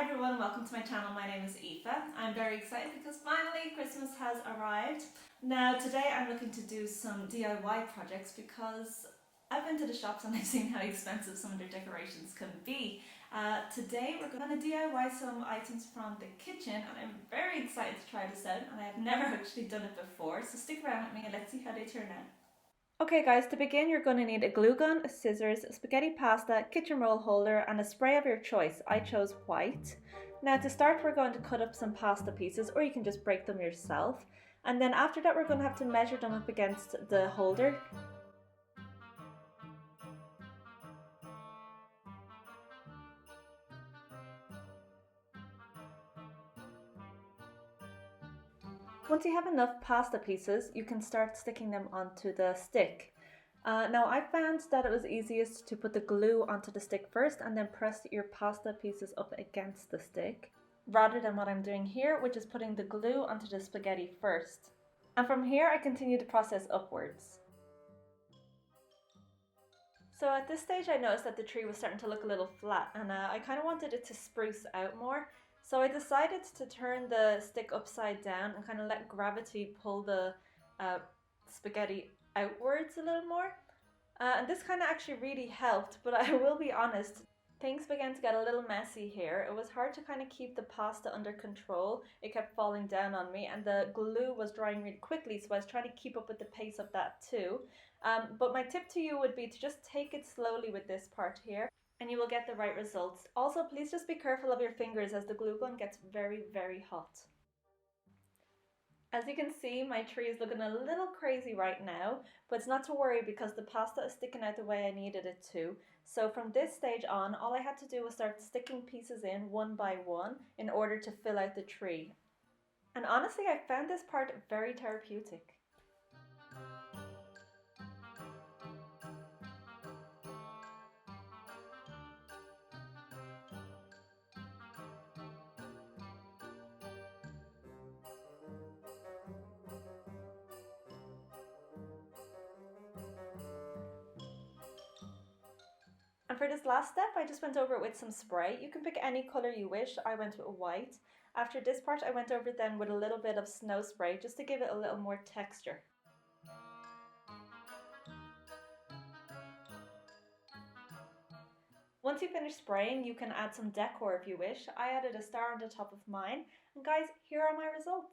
everyone, welcome to my channel. My name is Aoife. I'm very excited because finally Christmas has arrived. Now today I'm looking to do some DIY projects because I've been to the shops and I've seen how expensive some of their decorations can be. Today we're going to DIY some items from the kitchen and I'm very excited to try this out, and I have never actually done it before, so stick around with me and let's see how they turn out. Okay guys, to begin you're going to need a glue gun, scissors, spaghetti pasta, kitchen roll holder and a spray of your choice. I chose white. Now to start we're going to cut up some pasta pieces, or you can just break them yourself. And then after that we're going to have to measure them up against the holder. Once you have enough pasta pieces, you can start sticking them onto the stick. Now I found that it was easiest to put the glue onto the stick first and then press your pasta pieces up against the stick, rather than what I'm doing here, which is putting the glue onto the spaghetti first. And from here I continue the process upwards. So at this stage I noticed that the tree was starting to look a little flat, and I kind of wanted it to spruce out more. So I decided to turn the stick upside down and kind of let gravity pull the spaghetti outwards a little more. And this kind of actually really helped, but I will be honest, things began to get a little messy here. It was hard to kind of keep the pasta under control. It kept falling down on me and the glue was drying really quickly, so I was trying to keep up with the pace of that too. But my tip to you would be to just take it slowly with this part here, and you will get the right results. Also, please just be careful of your fingers as the glue gun gets very, very hot. As you can see, my tree is looking a little crazy right now, but it's not to worry because the pasta is sticking out the way I needed it to. So from this stage on, all I had to do was start sticking pieces in one by one in order to fill out the tree. And honestly, I found this part very therapeutic. And for this last step, I just went over it with some spray. You can pick any colour you wish. I went with white. After this part, I went over then with a little bit of snow spray just to give it a little more texture. Once you finish spraying, you can add some decor if you wish. I added a star on the top of mine. And guys, here are my results.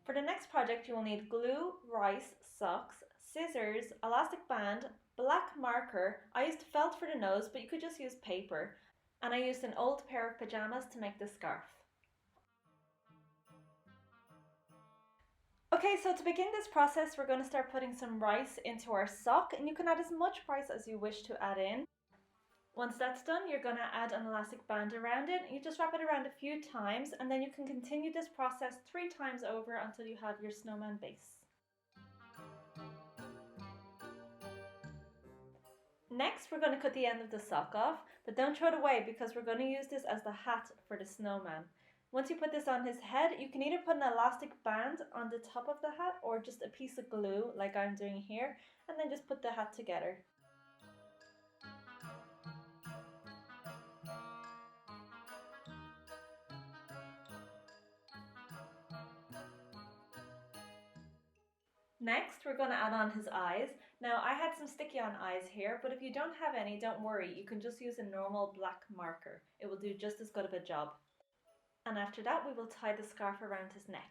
For the next project, you will need glue, rice, socks, scissors, elastic band, black marker. I used felt for the nose, but you could just use paper. And I used an old pair of pajamas to make the scarf. Okay, so to begin this process, we're going to start putting some rice into our sock, and you can add as much rice as you wish to add in. Once that's done, you're going to add an elastic band around it. You just wrap it around a few times, and then you can continue this process 3 times over until you have your snowman base. Next, we're going to cut the end of the sock off, but don't throw it away because we're going to use this as the hat for the snowman. Once you put this on his head, you can either put an elastic band on the top of the hat or just a piece of glue like I'm doing here, and then just put the hat together. Next, we're going to add on his eyes. Now, I had some sticky on eyes here, but if you don't have any, don't worry. You can just use a normal black marker. It will do just as good of a job. And after that, we will tie the scarf around his neck.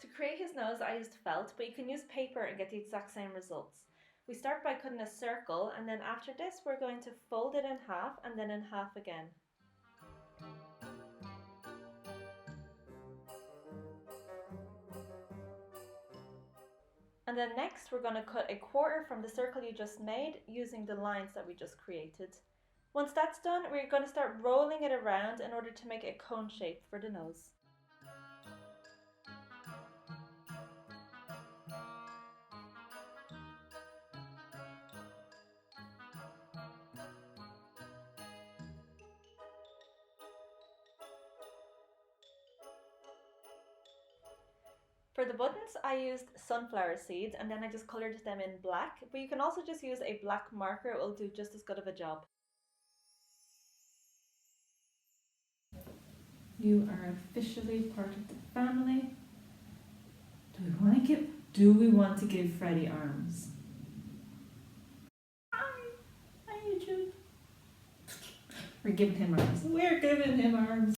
To create his nose, I used felt, but you can use paper and get the exact same results. We start by cutting a circle, and then after this we're going to fold it in half and then in half again. And then next we're going to cut a quarter from the circle you just made using the lines that we just created. Once that's done, we're going to start rolling it around in order to make a cone shape for the nose. For the buttons, I used sunflower seeds and then I just coloured them in black, but you can also just use a black marker, it will do just as good of a job. You are officially part of the family. Do we want to give Freddie arms? Hi YouTube. We're giving him arms. We're giving him arms.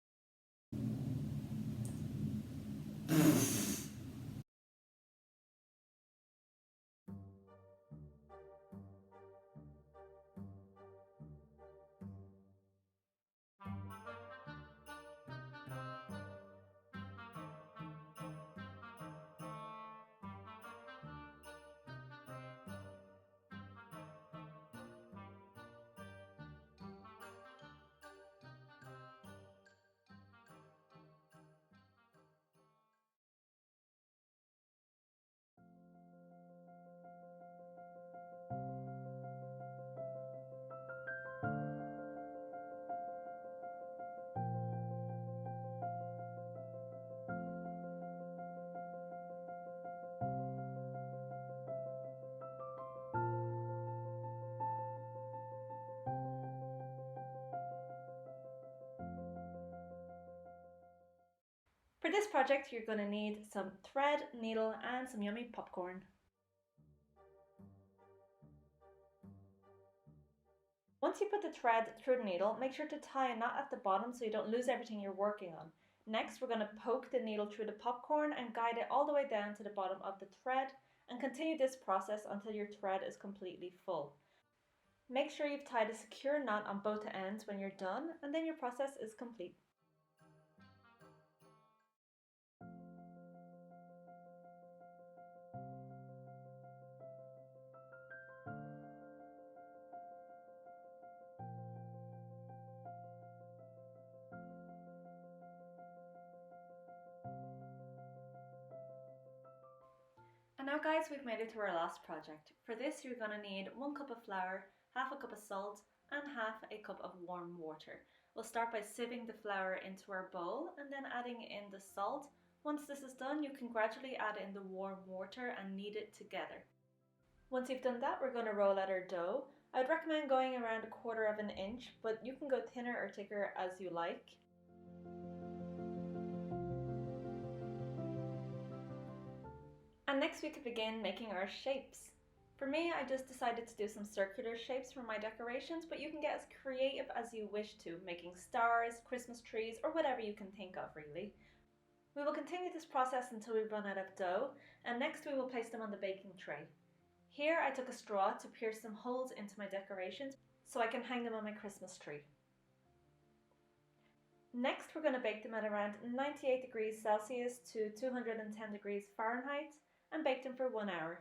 For this project, you're going to need some thread, needle, and some yummy popcorn. Once you put the thread through the needle, make sure to tie a knot at the bottom so you don't lose everything you're working on. Next, we're going to poke the needle through the popcorn and guide it all the way down to the bottom of the thread, and continue this process until your thread is completely full. Make sure you've tied a secure knot on both ends when you're done, and then your process is complete. And now guys, we've made it to our last project. For this you're going to need 1 cup of flour, half a cup of salt and half a cup of warm water. We'll start by sieving the flour into our bowl and then adding in the salt. Once this is done, you can gradually add in the warm water and knead it together. Once you've done that, we're going to roll out our dough. I'd recommend going around 1/4 of an inch, but you can go thinner or thicker as you like. And next we could begin making our shapes. For me, I just decided to do some circular shapes for my decorations, but you can get as creative as you wish to, making stars, Christmas trees, or whatever you can think of really. We will continue this process until we run out of dough, and next we will place them on the baking tray. Here I took a straw to pierce some holes into my decorations so I can hang them on my Christmas tree. Next we're going to bake them at around 98 degrees Celsius to 210 degrees Fahrenheit and bake them for 1 hour.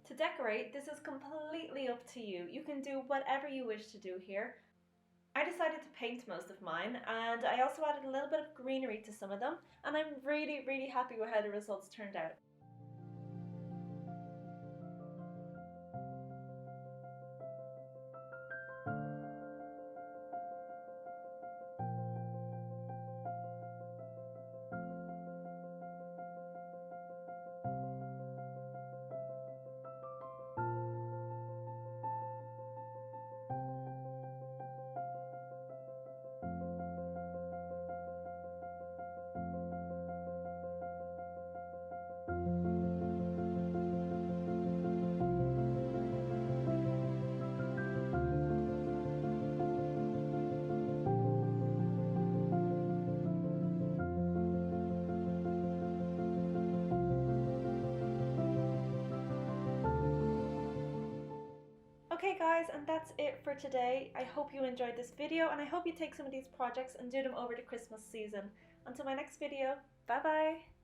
To decorate, this is completely up to you. You can do whatever you wish to do here. I decided to paint most of mine, and I also added a little bit of greenery to some of them, and I'm really happy with how the results turned out. guys, and that's it for today. I hope you enjoyed this video, and I hope you take some of these projects and do them over the Christmas season. Until my next video, bye bye!